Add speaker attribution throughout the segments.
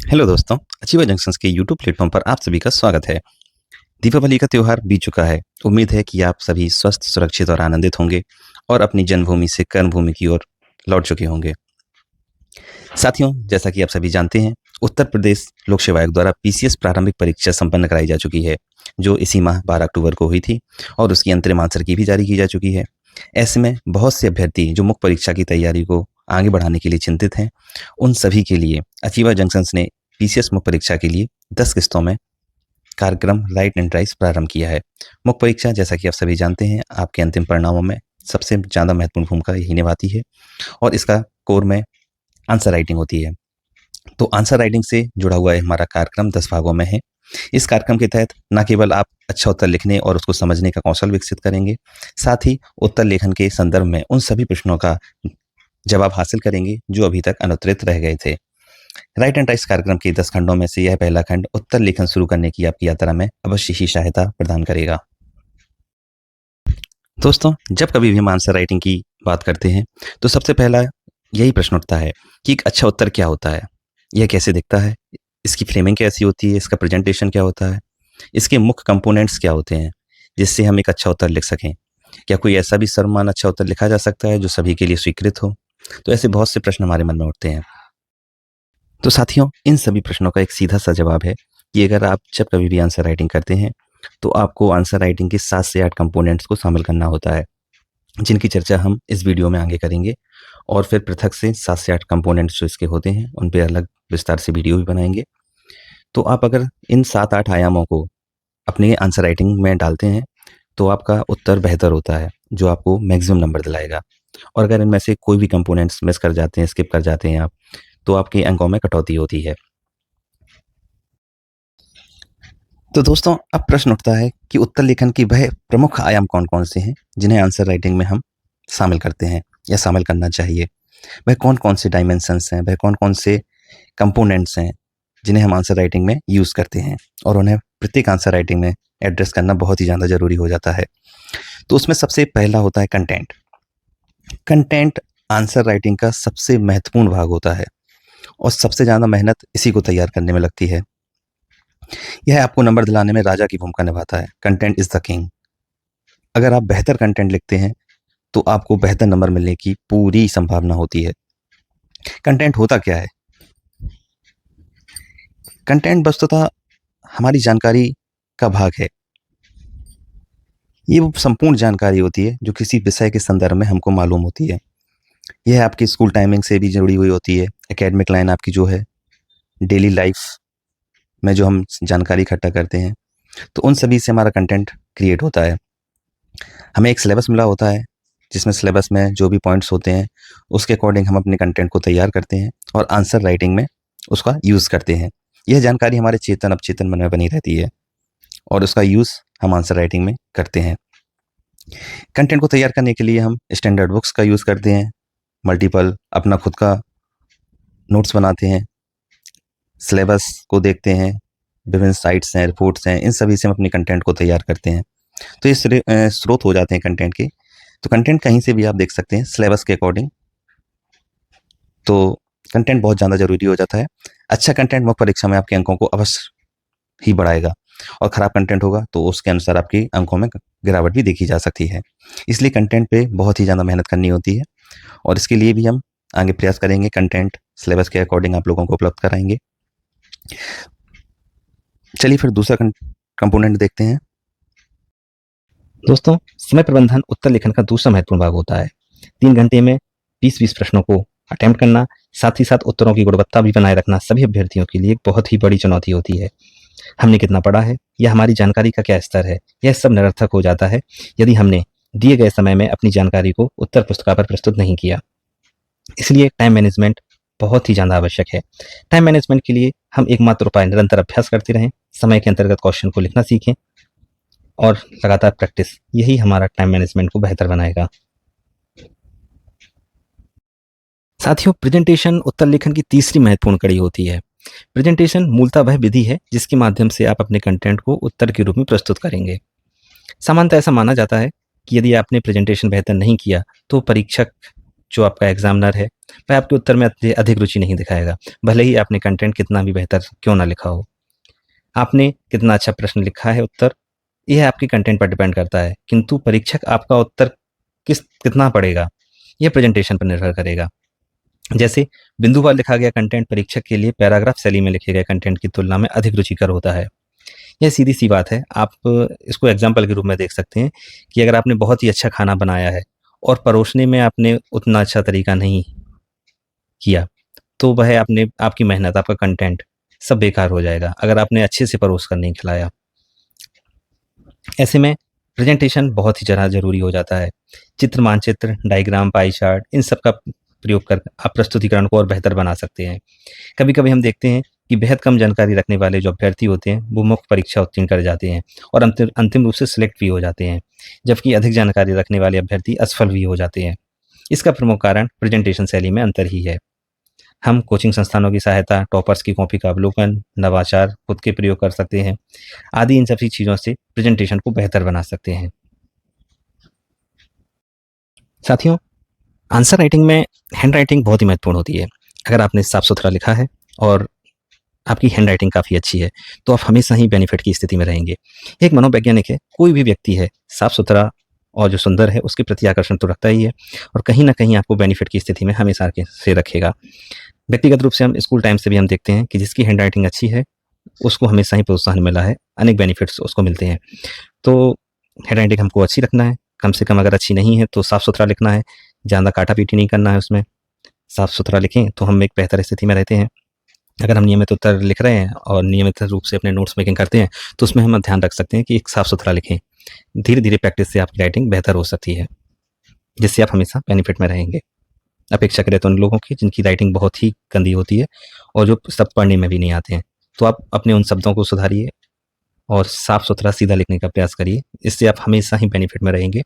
Speaker 1: Hello दोस्तों, achiever junctions के YouTube platform पर आप सभी का स्वागत है। दीपावली का त्योहार बीत चुका है। उम्मीद है कि आप सभी स्वस्थ, सुरक्षित और आनंदित होंगे और अपनी जन्मभूमि से कर्मभूमि की ओर लौट चुके होंगे। साथियों, जैसा कि आप सभी जानते हैं, उत्तर प्रदेश लोक सेवा आयोग द्वारा पीसीएस प्रारंभिक परीक्षा संपन्न कराई जा चुकी है, जो इसी माह 12 अक्टूबर को हुई थी और उसकी अंतरिम आंसर की भी जारी की जा चुकी है। ऐसे में बहुत से अभ्यर्थी जो मुख्य परीक्षा की तैयारी को आगे बढ़ाने के लिए चिंतित हैं, उन सभी के लिए अचीवर जंक्शंस ने पीसीएस मुख्य परीक्षा के लिए 10 किस्तों में कार्यक्रम राइट एंड राइस प्रारंभ किया है। मुख्य परीक्षा, जैसा कि आप सभी जानते हैं, आपके अंतिम परिणामों में सबसे ज़्यादा महत्वपूर्ण भूमिका यही निभाती है और इसका कोर में आंसर राइटिंग होती है। तो आंसर राइटिंग से जुड़ा हुआ हमारा कार्यक्रम 10 भागों में है। इस कार्यक्रम के तहत न केवल आप अच्छा उत्तर लिखने और उसको समझने का कौशल विकसित करेंगे, साथ ही उत्तर लेखन के संदर्भ में उन सभी प्रश्नों का जवाब हासिल करेंगे जो अभी तक अनुत्तरित रह गए थे। राइट एंड राइस कार्यक्रम के 10 खंडों में से यह पहला खंड उत्तर लेखन शुरू करने की आपकी यात्रा में अवश्य ही सहायता प्रदान करेगा। दोस्तों, जब कभी भी हम आंसर राइटिंग की बात करते हैं, तो सबसे पहला यही प्रश्न उठता है कि एक अच्छा उत्तर क्या होता है? यह कैसे दिखता है? इसकी फ्रेमिंग कैसी होती है? इसका प्रेजेंटेशन क्या होता है? इसके मुख्य कंपोनेंट्स क्या होते हैं, जिससे हम एक अच्छा उत्तर लिख सकें? क्या कोई ऐसा भी सर्वमान्य अच्छा उत्तर लिखा जा सकता है जो सभी के लिए स्वीकृत हो? तो ऐसे बहुत से प्रश्न हमारे मन में उठते हैं। तो साथियों, इन सभी प्रश्नों का एक सीधा-सा जवाब है कि अगर आप जब कभी भी आंसर राइटिंग करते हैं, तो आपको आंसर राइटिंग के 7 से 8 कंपोनेंट्स को शामिल करना होता है, जिनकी चर्चा हम इस वीडियो में आगे करेंगे और फिर पृथक से 7 से 8 कंपोनेंट्स जो इसके होते हैं, उन पे अलग विस्तार से वीडियो भी बनाएँगे। तो आप अगर इन 7-8 आयामों को अपने आंसर राइटिंग में डालते हैं, तो आपका उत्तर बेहतर होता है, जो आपको मैक्सिमम नंबर दिलाएगा। और अगर इनमें से कोई भी कंपोनेंट्स मिस कर जाते हैं, स्किप कर जाते हैं आप, तो आपके अंकों में कटौती होती है। तो दोस्तों, अब प्रश्न उठता है कि उत्तर लेखन के वह प्रमुख आयाम कौन-कौन से हैं, जिन्हें आंसर राइटिंग में हम शामिल करते हैं या शामिल करना चाहिए? वह कौन-कौन से डायमेंशंस हैं, वह कौन-कौन से कंपोनेंट्स हैं, जिन्हें हम आंसर राइटिंग में यूज़ करते हैं और उन्हें प्रत्येक आंसर राइटिंग में एड्रेस करना बहुत ही ज़्यादा ज़रूरी हो जाता है। तो उसमें सबसे पहला होता है कंटेंट। कंटेंट आंसर राइटिंग का सबसे महत्वपूर्ण भाग होता है और सबसे ज़्यादा मेहनत इसी को तैयार करने में लगती है। यह आपको नंबर दिलाने में राजा की भूमिका निभाता है। Content is the king. अगर आप बेहतर कंटेंट लिखते हैं, तो आपको बेहतर नंबर मिलने की पूरी संभावना होती है। कंटेंट होता क्या है? कंटेंट वस्तुतः हमारी जानकारी का भाग है। ये वो संपूर्ण जानकारी होती है जो किसी विषय के संदर्भ में हमको मालूम होती है। यह आपकी स्कूल टाइमिंग से भी जुड़ी हुई होती है। एकेडमिक लाइन आपकी जो है, डेली लाइफ में जो हम जानकारी इकट्ठा करते हैं, तो उन सभी से हमारा कंटेंट क्रिएट होता है। हमें एक सिलेबस मिला होता है, जिसमें सिलेबस में जो भी पॉइंट्स होते हैं, उसके अकॉर्डिंग हम अपने कंटेंट को तैयार करते हैं और आंसर राइटिंग में उसका यूज़ करते हैं। यह जानकारी हमारे चेतन अवचेतन मन में बनी रहती है और उसका यूज़ हम आंसर राइटिंग में करते हैं। कंटेंट को तैयार करने के लिए हम स्टैंडर्ड बुक्स का यूज़ करते हैं, मल्टीपल अपना खुद का नोट्स बनाते हैं, सिलेबस को देखते हैं, विभिन्न साइट्स हैं, रिपोर्ट्स हैं, इन सभी से हम अपने कंटेंट को तैयार करते हैं। तो ये स्रोत हो जाते हैं कंटेंट के। तो कंटेंट कहीं से भी आप देख सकते हैं सिलेबस के अकॉर्डिंग। तो कंटेंट बहुत ज़्यादा ज़रूरी हो जाता है। अच्छा कंटेंट मुख्य परीक्षा में आपके अंकों को अवश्य ही बढ़ाएगा और खराब कंटेंट होगा तो उसके अनुसार आपके अंकों में गिरावट भी देखी जा सकती है। इसलिए कंटेंट पे बहुत ही ज़्यादा मेहनत करनी होती है और इसके लिए भी हम आगे प्रयास करेंगे। कंटेंट सिलेबस के अकॉर्डिंग आप लोगों को उपलब्ध कराएँगे। चलिए फिर दूसरा कंपोनेंट देखते हैं। दोस्तों, समय प्रबंधन उत्तर लेखन का दूसरा महत्वपूर्ण भाग होता है। 3 घंटे में 20-20 प्रश्नों को अटेम्प्ट करना, साथ ही साथ उत्तरों की गुणवत्ता भी बनाए रखना सभी अभ्यर्थियों के लिए एक बहुत ही बड़ी चुनौती होती है। हमने कितना पढ़ा है या हमारी जानकारी का क्या स्तर है, यह सब निरर्थक हो जाता है यदि हमने दिए गए समय में अपनी जानकारी को उत्तर पुस्तिका पर प्रस्तुत नहीं किया। इसलिए टाइम मैनेजमेंट बहुत ही ज़्यादा आवश्यक है। टाइम मैनेजमेंट के लिए हम एकमात्र उपाय निरंतर अभ्यास करते रहें, समय के अंतर्गत क्वेश्चन को लिखना सीखें और लगातार प्रैक्टिस, यही हमारा टाइम मैनेजमेंट को बेहतर बनाएगा। साथियों, प्रेजेंटेशन उत्तर लेखन की तीसरी महत्वपूर्ण कड़ी होती है। प्रेजेंटेशन मूलतः वह विधि है जिसके माध्यम से आप अपने कंटेंट को उत्तर के रूप में प्रस्तुत करेंगे। सामान्यतः ऐसा माना जाता है कि यदि आपने प्रेजेंटेशन बेहतर नहीं किया तो परीक्षक
Speaker 2: जो आपका एग्जामिनर है वह आपके उत्तर में अधिक रुचि नहीं दिखाएगा, भले ही आपने कंटेंट कितना भी बेहतर क्यों ना लिखा हो। आपने कितना अच्छा प्रश्न लिखा है उत्तर, यह आपके कंटेंट पर डिपेंड करता है, किंतु परीक्षक आपका उत्तर कितना पढ़ेगा, यह प्रेजेंटेशन पर निर्भर करेगा। जैसे बिंदुवार लिखा गया कंटेंट परीक्षक के लिए पैराग्राफ शैली में लिखे गए कंटेंट की तुलना में अधिक रुचिकर होता है। यह सीधी-सी बात है। आप इसको एग्ज़ाम्पल के रूप में देख सकते हैं कि अगर आपने बहुत ही अच्छा खाना बनाया है और परोसने में आपने उतना अच्छा तरीका नहीं किया, तो वह आपकी मेहनत, आपका कंटेंट सब बेकार हो जाएगा, अगर आपने अच्छे से परोस कर नहीं खिलाया। ऐसे में प्रेजेंटेशन बहुत ही ज़्यादा ज़रूरी हो जाता है। चित्र, मानचित्र, डायग्राम, पाई चार्ट इन सब का प्रयोग कर आप प्रस्तुतिकरण को और बेहतर बना सकते हैं। कभी-कभी हम देखते हैं कि बेहद कम जानकारी रखने वाले जो अभ्यर्थी होते हैं, वो मुख्य परीक्षा उत्तीर्ण कर जाते हैं और अंतिम रूप से सिलेक्ट भी हो जाते हैं, जबकि अधिक जानकारी रखने वाले अभ्यर्थी असफल भी हो जाते हैं। इसका प्रमुख कारण प्रेजेंटेशन शैली में अंतर ही है। हम कोचिंग संस्थानों की सहायता, टॉपर्स की कॉपी का अवलोकन, नवाचार खुद के प्रयोग कर सकते हैं, आदि इन सभी चीज़ों से प्रेजेंटेशन को बेहतर बना सकते हैं। साथियों, आंसर राइटिंग में हैंड राइटिंग बहुत ही महत्वपूर्ण होती है। अगर आपने साफ-सुथरा लिखा है और आपकी हैंड राइटिंग काफ़ी अच्छी है, तो आप हमेशा ही बेनिफिट की स्थिति में रहेंगे। एक मनोवैज्ञानिक है, कोई भी व्यक्ति है, साफ-सुथरा और जो सुंदर है, उसके प्रति आकर्षण तो रखता ही है और कहीं न कहीं आपको बेनिफिट की स्थिति में हमेशा के से रखेगा। व्यक्तिगत रूप से हम स्कूल टाइम से भी हम देखते हैं कि जिसकी हैंड राइटिंग अच्छी है, उसको हमेशा ही प्रोत्साहन मिला है, अनेक बेनिफिट्स उसको मिलते हैं। तो हैंड राइटिंग हमको अच्छी रखना है, कम से कम अगर अच्छी नहीं है, तो साफ-सुथरा लिखना है, ज़्यादा काटा-पीटी नहीं करना है उसमें। साफ-सुथरा लिखें, तो हम एक बेहतर स्थिति में रहते हैं। अगर हम नियमित उत्तर लिख रहे हैं और नियमित रूप से अपने नोट्स मेकिंग करते हैं, तो उसमें हम ध्यान रख सकते हैं कि एक साफ-सुथरा लिखें। धीरे-धीरे प्रैक्टिस से आपकी राइटिंग बेहतर हो सकती है, जिससे आप हमेशा बेनिफिट में रहेंगे। अपेक्षा करें तो उन लोगों की जिनकी राइटिंग बहुत ही गंदी होती है और जो शब्द पढ़ने में भी नहीं आते हैं। तो आप अपने उन शब्दों को सुधारिए और साफ-सुथरा सीधा लिखने का प्रयास करिए। इससे आप हमेशा ही बेनिफिट में रहेंगे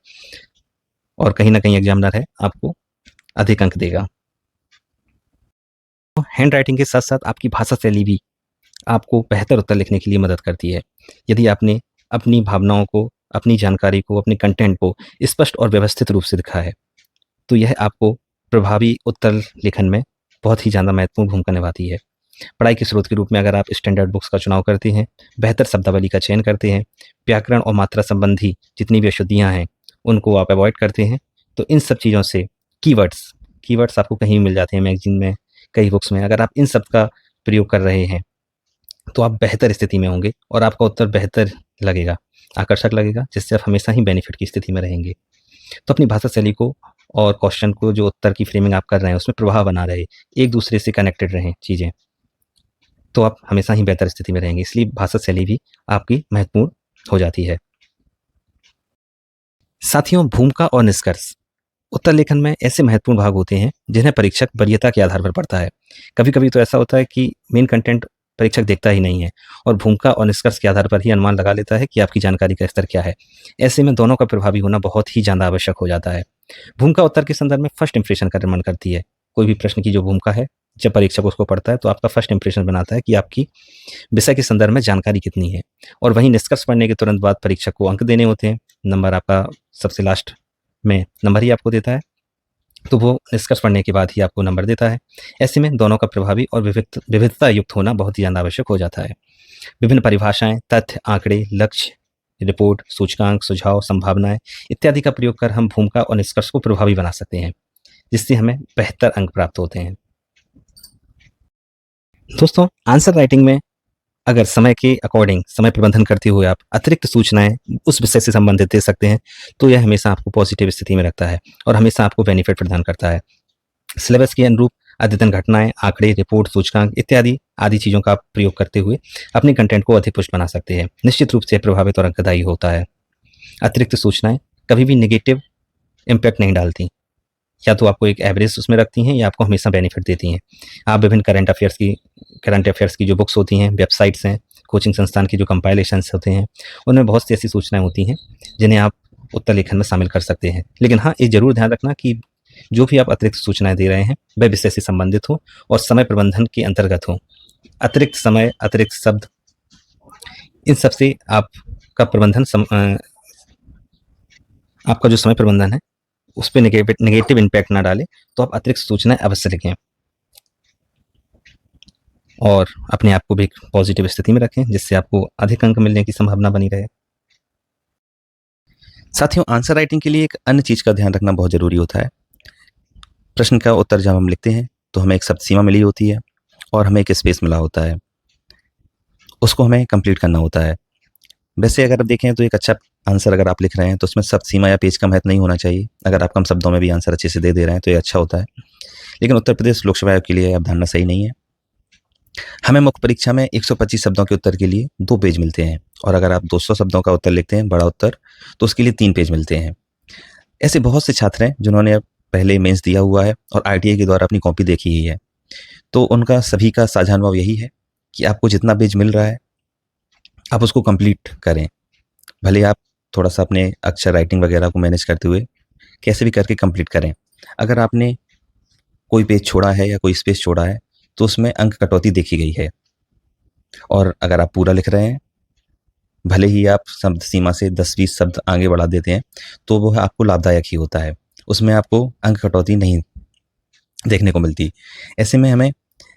Speaker 2: और कहीं न कहीं एग्ज़ामिनर है, आपको अधिक अंक देगा। तो हैंड राइटिंग के साथ-साथ आपकी भाषा शैली भी आपको बेहतर उत्तर लिखने के लिए मदद करती है। यदि आपने अपनी भावनाओं को, अपनी जानकारी को, अपने कंटेंट को स्पष्ट और व्यवस्थित रूप से लिखा है, तो यह आपको प्रभावी उत्तर लेखन में बहुत ही ज़्यादा महत्वपूर्ण भूमिका निभाती है। पढ़ाई के स्रोत के रूप में अगर आप स्टैंडर्ड बुक्स का चुनाव करते हैं, बेहतर शब्दावली का चयन करते हैं, व्याकरण और मात्रा संबंधी जितनी भी अशुद्धियाँ हैं, उनको आप अवॉइड करते हैं, तो इन सब चीज़ों से कीवर्ड्स कीवर्ड्स आपको कहीं भी मिल जाते हैं मैगज़ीन में, कई बुक्स में। अगर आप इन सब का प्रयोग कर रहे हैं, तो आप बेहतर स्थिति में होंगे और आपका उत्तर बेहतर लगेगा, आकर्षक लगेगा, जिससे आप हमेशा ही बेनिफिट की स्थिति में रहेंगे। तो अपनी भाषा शैली को और क्वेश्चन को जो उत्तर की फ्रेमिंग आप कर रहे हैं, उसमें प्रभाव बना रहे, एक दूसरे से कनेक्टेड रहें चीज़ें, तो आप हमेशा ही बेहतर स्थिति में रहेंगे। इसलिए भाषा शैली भी आपकी महत्वपूर्ण हो जाती है। साथियों, भूमिका और निष्कर्ष उत्तर लेखन में ऐसे महत्वपूर्ण भाग होते हैं जिन्हें परीक्षक वरीयता के आधार पर पढ़ता है। कभी-कभी तो ऐसा होता है कि मेन कंटेंट परीक्षक देखता ही नहीं है और भूमिका और निष्कर्ष के आधार पर ही अनुमान लगा लेता है कि आपकी जानकारी का स्तर क्या है। ऐसे में दोनों का प्रभावी होना बहुत ही ज़्यादा आवश्यक हो जाता है। भूमिका उत्तर के संदर्भ में फर्स्ट इंप्रेशन का निर्माण करती है। कोई भी प्रश्न की जो भूमिका है, जब परीक्षक उसको पढ़ता है तो आपका फर्स्ट इंप्रेशन बनाता है कि आपकी विषय के संदर्भ में जानकारी कितनी है। और वहीं निष्कर्ष पढ़ने के तुरंत बाद परीक्षक को अंक देने होते हैं। नंबर आपका सबसे लास्ट में नंबर ही आपको देता है, तो वो निष्कर्ष पढ़ने के बाद ही आपको नंबर देता है। ऐसे में दोनों का प्रभावी और विविधता युक्त होना बहुत ही ज़्यादा आवश्यक हो जाता है। विभिन्न परिभाषाएं, तथ्य, आंकड़े, लक्ष्य, रिपोर्ट, सूचकांक, सुझाव, संभावनाएं इत्यादि का प्रयोग कर हम भूमिका और निष्कर्ष को प्रभावी बना सकते हैं, जिससे हमें बेहतर अंक प्राप्त होते हैं। दोस्तों, आंसर राइटिंग में अगर समय के अकॉर्डिंग समय प्रबंधन करते हुए आप अतिरिक्त सूचनाएं उस विषय से संबंधित दे सकते हैं, तो यह हमेशा आपको पॉजिटिव स्थिति में रखता है और हमेशा आपको बेनिफिट प्रदान करता है। सिलेबस के अनुरूप अद्यतन घटनाएं, आंकड़े, रिपोर्ट, सूचकांक इत्यादि आदि चीज़ों का प्रयोग करते हुए अपने कंटेंट को अधिक पुष्ट बना सकते हैं। निश्चित रूप से प्रभावित और अंकदायी होता है। अतिरिक्त सूचनाएं कभी भी नेगेटिव इम्पैक्ट नहीं डालती, या तो आपको एक एवरेज उसमें रखती हैं या आपको हमेशा बेनिफिट देती हैं। आप विभिन्न करंट अफेयर्स की जो बुक्स होती हैं, वेबसाइट्स हैं, कोचिंग संस्थान की जो कंपाइलेशंस होते हैं, उनमें बहुत सी ऐसी सूचनाएं होती हैं जिन्हें आप उत्तर लेखन में शामिल कर सकते हैं। लेकिन हाँ, ये ज़रूर ध्यान रखना कि जो भी आप अतिरिक्त सूचनाएं दे रहे हैं वह विषय से संबंधित हो और समय प्रबंधन के अंतर्गत हो। अतिरिक्त समय, अतिरिक्त शब्द, इन सब से आपका जो समय प्रबंधन है उस पे नेगेटिव इम्पैक्ट ना डाले, तो आप अतिरिक्त सूचनाएँ अवश्य लिखें। और अपने आप को भी एक पॉजिटिव स्थिति में रखें, जिससे आपको अधिक अंक मिलने की संभावना बनी रहे।
Speaker 1: साथियों, आंसर राइटिंग के लिए एक अन्य चीज़ का ध्यान रखना बहुत ज़रूरी होता है। प्रश्न का उत्तर जब हम लिखते हैं, तो हमें एक शब्द सीमा मिली होती है और हमें एक स्पेस मिला होता है। उसको हमें कंप्लीट करना होता है। वैसे अगर आप देखें तो एक अच्छा आंसर अगर आप लिख रहे हैं, तो उसमें शब्द सीमा या पेज का महत्व नहीं होना चाहिए। अगर आप कम शब्दों में भी आंसर अच्छे से दे रहे हैं, तो ये अच्छा होता है। लेकिन उत्तर प्रदेश लोक सेवा आयोग के लिए ये अवधारणा सही नहीं है। हमें मुख्य परीक्षा में 125 शब्दों के उत्तर के लिए 2 पेज मिलते हैं और अगर आप 200 शब्दों का उत्तर लिखते हैं, बड़ा उत्तर, तो उसके लिए 3 पेज मिलते हैं। ऐसे बहुत से छात्र हैं जिन्होंने अब पहले मेंस दिया हुआ है और आरटीआई के द्वारा अपनी कॉपी देखी ही है। तो उनका सभी का साझा अनुभव यही है कि आपको जितना पेज मिल रहा है, आप उसको कंप्लीट करें। भले आप थोड़ा-सा अपने अक्षर राइटिंग वगैरह को मैनेज करते हुए कैसे भी करके कंप्लीट करें। अगर आपने कोई पेज छोड़ा है या कोई स्पेस छोड़ा है, तो उसमें अंक कटौती देखी गई है। और अगर आप पूरा लिख रहे हैं, भले ही आप शब्द सीमा से 10-20 शब्द आगे बढ़ा देते हैं, तो वह आपको लाभदायक ही होता है। उसमें आपको अंक कटौती नहीं देखने को मिलती। ऐसे में हमें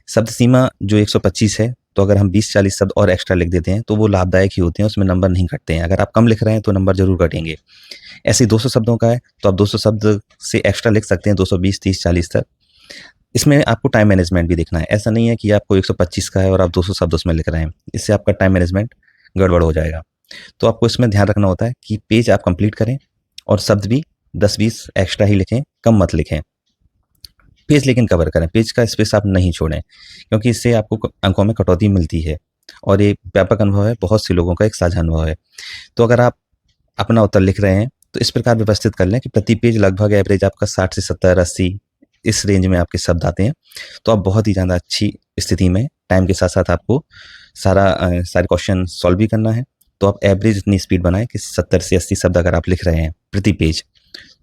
Speaker 1: शब्द सीमा जो 125 है, तो अगर हम 20-40 शब्द और एक्स्ट्रा लिख देते हैं, तो वो लाभदायक ही होते हैं, उसमें नंबर नहीं घटते हैं। अगर आप कम लिख रहे हैं, तो नंबर ज़रूर घटेंगे। ऐसे ही 200 शब्दों का है, तो आप 200 शब्द से एक्स्ट्रा लिख सकते हैं, 220, 30, 40 तक। इसमें आपको टाइम मैनेजमेंट भी देखना है। ऐसा नहीं है कि आपको 125 का है और आप 200 शब्द उसमें लिख रहे हैं। इससे आपका टाइम मैनेजमेंट गड़बड़ हो जाएगा। तो आपको इसमें ध्यान रखना होता है कि पेज आप कंप्लीट करें और शब्द भी 10-20 एक्स्ट्रा ही लिखें, कम मत लिखें। पेज लेकिन कवर करें, पेज का स्पेस आप नहीं छोड़ें, क्योंकि इससे आपको अंकों में कटौती मिलती है और ये व्यापक अनुभव है, बहुत से लोगों का एक साझा अनुभव है। तो अगर आप अपना उत्तर लिख रहे हैं, तो इस प्रकार व्यवस्थित कर लें कि प्रति पेज लगभग एवरेज आपका 60 से 70, 80 इस रेंज में आपके शब्द आते हैं। तो आप बहुत ही ज़्यादा अच्छी स्थिति में टाइम के साथ-साथ आपको सारे क्वेश्चन सॉल्व भी करना है। तो आप एवरेज इतनी स्पीड बनाएँ कि 70 से 80 शब्द अगर आप लिख रहे हैं प्रति पेज,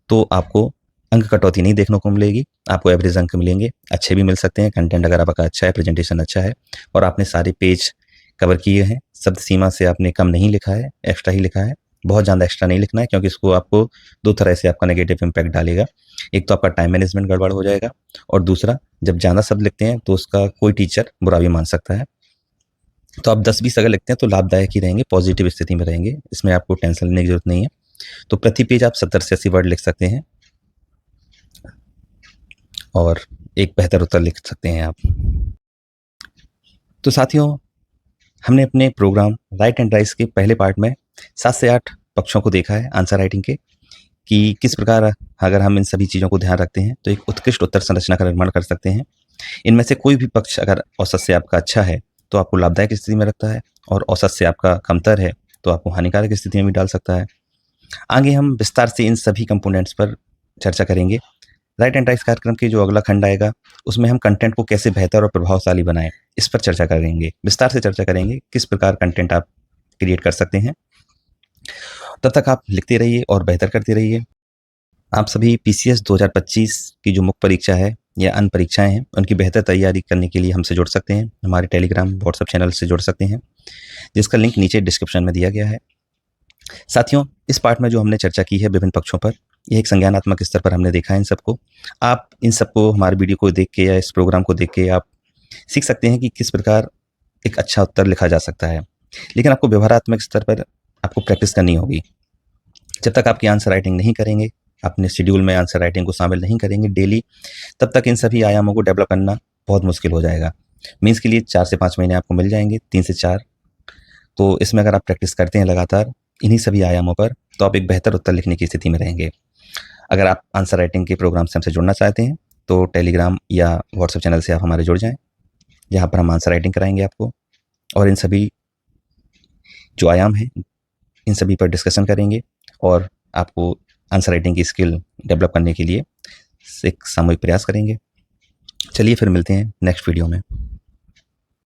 Speaker 1: तो आपको अंक कटौती नहीं देखने को मिलेगी। आपको एवरेज अंक मिलेंगे, अच्छे भी मिल सकते हैं। कंटेंट अगर आपका अच्छा है, प्रेजेंटेशन अच्छा है और आपने सारे पेज कवर किए हैं, शब्द सीमा से आपने कम नहीं लिखा है, एक्स्ट्रा ही लिखा है। बहुत ज़्यादा एक्स्ट्रा नहीं लिखना है, क्योंकि इसको आपको 2 तरह से आपका नेगेटिव इम्पैक्ट डालेगा। एक तो आपका टाइम मैनेजमेंट गड़बड़ हो जाएगा और दूसरा, जब ज़्यादा शब्द लिखते हैं, तो उसका कोई टीचर बुरा भी मान सकता है। तो आप 10-20 अगर लिखते हैं, तो लाभदायक ही रहेंगे, पॉजिटिव स्थिति में रहेंगे। इसमें आपको टेंशन लेने की ज़रूरत नहीं है। तो प्रति पेज आप 70 से 80 वर्ड लिख सकते हैं और एक बेहतर उत्तर लिख सकते हैं आप। तो साथियों, हमने अपने प्रोग्राम राइट एंड राइस के पहले पार्ट में 7 से 8 पक्षों को देखा है आंसर राइटिंग के, कि किस प्रकार अगर हम इन सभी चीज़ों को ध्यान रखते हैं, तो एक उत्कृष्ट उत्तर संरचना का निर्माण कर सकते हैं। इनमें से कोई भी पक्ष अगर औसत से आपका अच्छा है, तो आपको लाभदायक स्थिति में रखता है और औसत से आपका कमतर है, तो आपको हानिकारक स्थिति में भी डाल सकता है। आगे हम विस्तार से इन सभी कंपोनेंट्स पर चर्चा करेंगे। राइट एंड राइस कार्यक्रम के जो अगला खंड आएगा, उसमें हम कंटेंट को कैसे बेहतर और प्रभावशाली बनाएं, इस पर चर्चा करेंगे। विस्तार से चर्चा करेंगे किस प्रकार कंटेंट आप क्रिएट कर सकते हैं। तब तक आप लिखते रहिए और बेहतर करते रहिए। आप सभी पीसीएस 2025 की जो मुख्य परीक्षा है या अन्य परीक्षाएं हैं, उनकी बेहतर तैयारी करने के लिए हमसे जुड़ सकते हैं। हमारे टेलीग्राम, व्हाट्सएप चैनल से जुड़ सकते हैं, जिसका लिंक नीचे डिस्क्रिप्शन में दिया गया है। साथियों, इस पार्ट में जो हमने चर्चा की है विभिन्न पक्षों पर, यह एक संज्ञानात्मक स्तर पर हमने देखा है इन सबको। आप इन सबको हमारे वीडियो को देख के या इस प्रोग्राम को देख के आप सीख सकते हैं कि किस प्रकार एक अच्छा उत्तर लिखा जा सकता है। लेकिन आपको व्यवहारात्मक स्तर पर आपको प्रैक्टिस करनी होगी। जब तक आपकी आंसर राइटिंग नहीं करेंगे, अपने शेड्यूल में आंसर राइटिंग को शामिल नहीं करेंगे डेली, तब तक इन सभी आयामों को डेवलप करना बहुत मुश्किल हो जाएगा। मीन्स के लिए 4 से 5 महीने आपको मिल जाएंगे, 3 से 4। तो इसमें अगर आप प्रैक्टिस करते हैं लगातार इन्हीं सभी आयामों पर, तो आप एक बेहतर उत्तर लिखने की स्थिति में रहेंगे। अगर आप आंसर राइटिंग के प्रोग्राम से हमसे जुड़ना चाहते हैं, तो टेलीग्राम या व्हाट्सएप चैनल से आप हमारे जुड़ जाएँ, जहाँ पर हम आंसर राइटिंग कराएंगे आपको और इन सभी जो आयाम हैं, इन सभी पर डिस्कशन करेंगे और आपको आंसर राइटिंग की स्किल डेवलप करने के लिए एक सामूहिक प्रयास करेंगे। चलिए फिर मिलते हैं नेक्स्ट वीडियो में।